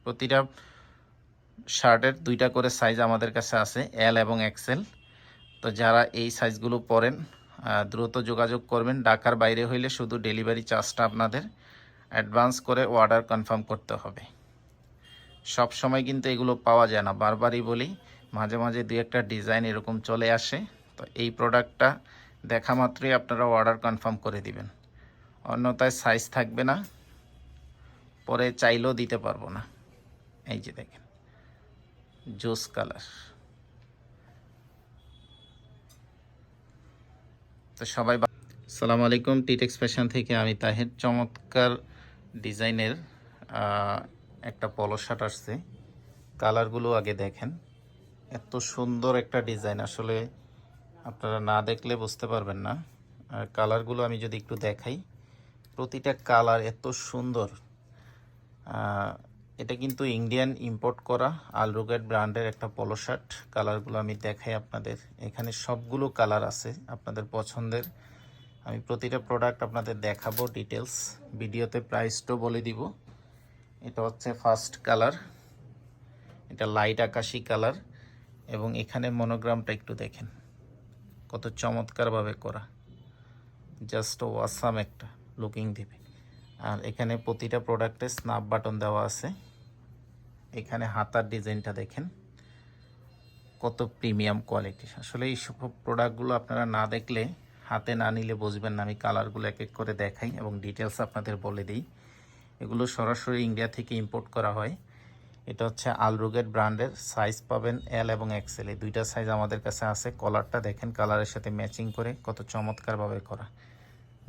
প্রতিটা শার্টের 2টা করে সাইজ আমাদের কাছে আছে, এল এবং এক্সেল। তো যারা এই সাইজগুলো পরেন দ্রুত যোগাযোগ করবেন। ঢাকার বাইরে হইলে শুধু ডেলিভারি চার্জটা আপনাদের অ্যাডভান্স করে অর্ডার কনফার্ম করতে হবে। সব সময় কিন্তু এগুলো পাওয়া যায় না, বারবারই বলি, মাঝে মাঝে 2-1টা ডিজাইন এরকম চলে আসে। তো এই প্রোডাক্টটা দেখা মাত্রই আপনারা অর্ডার কনফার্ম করে দিবেন, অন্যথায় সাইজ থাকবে না, পরে চাইলেও দিতে পারবো না। এই যে দেখেন জোস কালার। তো সবাই আসসালামু আলাইকুম, টিটেক্স ফ্যাশন থেকে আমি তাহের। চমৎকার ডিজাইনের একটা পলো শার্ট আসছে, কালারগুলো আগে দেখেন। এত সুন্দর একটা ডিজাইন, আসলে আপনারা না দেখলে বুঝতে পারবেন না। আর কালারগুলো আমি যদি একটু দেখাই, প্রতিটা কালার এত সুন্দর। এটা কিন্তু ইন্ডিয়ান ইম্পোর্ট করা আলরুগেট ব্র্যান্ডের একটা পলো শার্ট। কালারগুলো আমি দেখাই আপনাদের, এখানে সবগুলো কালার আছে আপনাদের পছন্দের। আমি প্রতিটা প্রোডাক্ট আপনাদের দেখাবো ডিটেলস, ভিডিওতে প্রাইসটাও বলে দিব। এটা হচ্ছে ফার্স্ট কালার, এটা লাইট আকাশি কালার, এবং এখানে মনোগ্রামটা একটু দেখেন কত চমৎকারভাবে করা, জাস্ট ওয়াসাম একটা লুকিং দিবে। আর এখানে প্রতিটা প্রোডাক্টে স্ন্যাপ বাটন দেওয়া আছে। এখানে হাতার ডিজাইনটা দেখেন কত প্রিমিয়াম কোয়ালিটি। আসলে এই সব প্রোডাক্টগুলো আপনারা না দেখলে, হাতে না নিলে বুঝবেন না। আমি কালারগুলো এক এক করে দেখাই এবং ডিটেলস আপনাদের বলে দিই। এগুলো সরাসরি ইন্ডিয়া থেকে ইম্পোর্ট করা হয়। এটা হচ্ছে আলরুগেট ব্র্যান্ডের, সাইজ পাবেন এল এবং এক্সেল, এই 2টা সাইজ আমাদের কাছে আছে। কলারটা দেখেন, কালারের সাথে ম্যাচিং করে কত চমৎকারভাবে করা।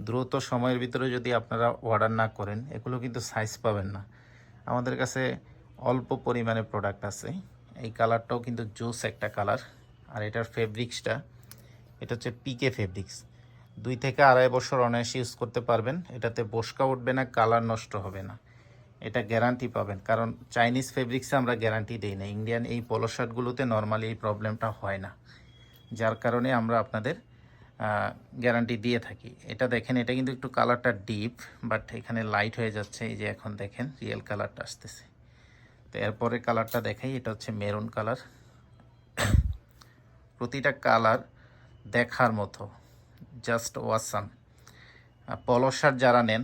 দ্রুত সময়ের ভিতরে যদি আপনারা অর্ডার না করেন, এগুলো কিন্তু সাইজ পাবেন না। আমাদের কাছে অল্প পরিমাণে প্রোডাক্ট আছে। এই কালারটাও কিন্তু জুস একটা কালার। আর এটার ফেব্রিক্সটা, এটা হচ্ছে পিকে ফেব্রিক্স। 2 থেকে 2.5 বছর অনায়াসে ইউজ করতে পারবেন। এটাতে বসকা উঠবে না, কালার নষ্ট হবে না, এটা গ্যারান্টি পাবেন। কারণ চাইনিজ ফেব্রিক্সে আমরা গ্যারান্টি দিই না, ইন্ডিয়ান এই পলো শার্টগুলোতে নর্মালি এই প্রবলেমটা হয় না, যার কারণে আমরা আপনাদের গ্যারান্টি দিয়ে থাকি। এটা দেখেন, এটা কিন্তু একটু কালারটা ডিপ, বাট এখানে লাইট হয়ে যাচ্ছে। এই যে এখন দেখেন রিয়েল কালারটা আসতেছে। তো এরপরে কালারটা দেখাই, এটা হচ্ছে মেরুন কালার। প্রতিটা কালার দেখার মতো, জাস্ট ওয়াসাম। পলো শার্ট যারা নেন,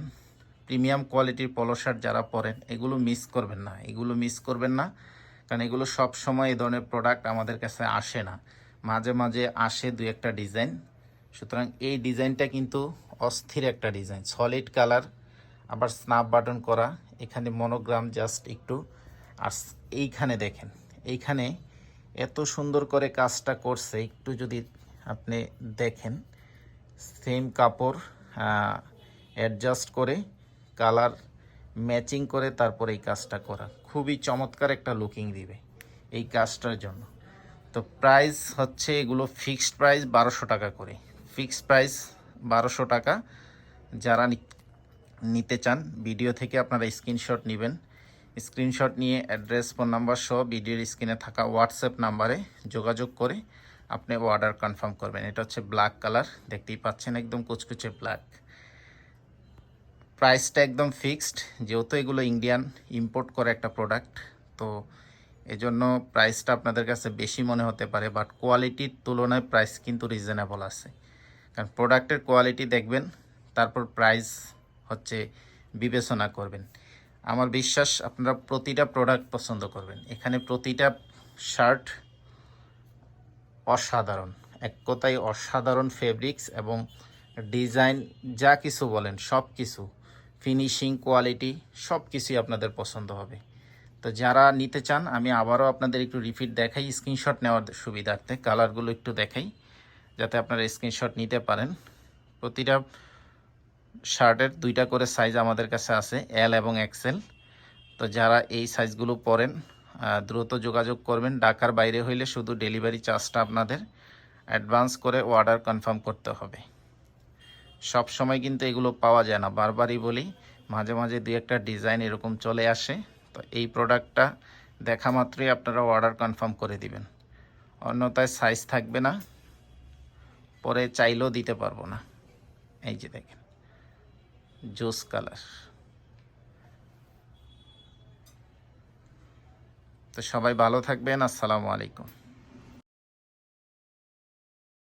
প্রিমিয়াম কোয়ালিটির পলো শার্ট যারা পরেন, এগুলো মিস করবেন না, এগুলো মিস করবেন না। কারণ এগুলো সব সময় এই ধরনের প্রোডাক্ট আমাদের কাছে আসে না, মাঝে মাঝে আসে 2-1টা ডিজাইন। সুতরাং এই ডিজাইনটা কিন্তু অস্থির একটা ডিজাইন, সলিড কালার, আবার স্ন্যাপ বাটন করা, এখানে মনোগ্রাম জাস্ট একটু। আর এইখানে দেখেন, এইখানে এত সুন্দর করে কাজটা করছে, একটু যদি আপনি দেখেন, সেম কাপড় অ্যাডজাস্ট করে কালার ম্যাচিং করে তারপরে এই কাজটা করা, খুবই চমৎকার একটা লুকিং দিবে এই কাজটার জন্য। তো প্রাইস হচ্ছে এগুলো ফিক্সড প্রাইস 1200 টাকা করে, ফিক্সড প্রাইস 1200 টাকা। যারা নিতে চান, ভিডিও থেকে আপনারা স্ক্রিনশট নেবেন, স্ক্রিনশট নিয়ে অ্যাড্রেস, ফোন নাম্বার সহ ভিডিওর স্ক্রিনে থাকা হোয়াটসঅ্যাপ নাম্বারে যোগাযোগ করে আপনি অর্ডার কনফার্ম করবেন। এটা হচ্ছে ব্ল্যাক কালার, দেখতেই পাচ্ছেন একদম কুচকুচে ব্ল্যাক। প্রাইসটা একদম ফিক্সড, যেহেতু এগুলো ইন্ডিয়ান ইম্পোর্ট করে একটা প্রোডাক্ট, তো এজন্য প্রাইসটা আপনাদের কাছে বেশি মনে হতে পারে, বাট কোয়ালিটির তুলনায় প্রাইস কিন্তু রিজনেবল আছে। কারণ প্রোডাক্টের কোয়ালিটি দেখবেন, তারপর প্রাইস হচ্ছে বিবেচনা করবেন। আমার বিশ্বাস আপনারা প্রতিটা প্রোডাক্ট পছন্দ করবেন। এখানে প্রতিটা শার্ট অসাধারণ, এক কথায় অসাধারণ ফেব্রিক্স এবং ডিজাইন, যা কিছু বলেন সব কিছু, ফিনিশিং, কোয়ালিটি, সব কিছুই আপনাদের পছন্দ হবে। তো যারা নিতে চান, আমি আবারও আপনাদের একটু রিপিট দেখাই স্ক্রিনশট নেওয়ার সুবিধার্থে, কালারগুলো একটু দেখাই যাতে আপনারা স্ক্রিনশট নিতে পারেন। প্রতিটা শার্টের 2টা করে সাইজ আমাদের কাছে আছে, এল এবং এক্সেল। তো যারা এই সাইজগুলো পরেন দ্রুত যোগাযোগ করবেন। ঢাকার বাইরে হইলে শুধু ডেলিভারি চার্জটা আপনাদের অ্যাডভান্স করে অর্ডার কনফার্ম করতে হবে। সব সময় কিন্তু এগুলো পাওয়া যায় না, বারবারই বলি, মাঝে মাঝে 2-1টা ডিজাইন এরকম চলে আসে। তো এই প্রোডাক্টটা দেখা মাত্রই আপনারা অর্ডার কনফার্ম করে দিবেন, অন্যথায় সাইজ থাকবে না, পরে চাইলেও দিতে পারবো না। এই যে দেখেন জোস কালার। তো সবাই ভালো থাকবেন, আসসালামু আলাইকুম।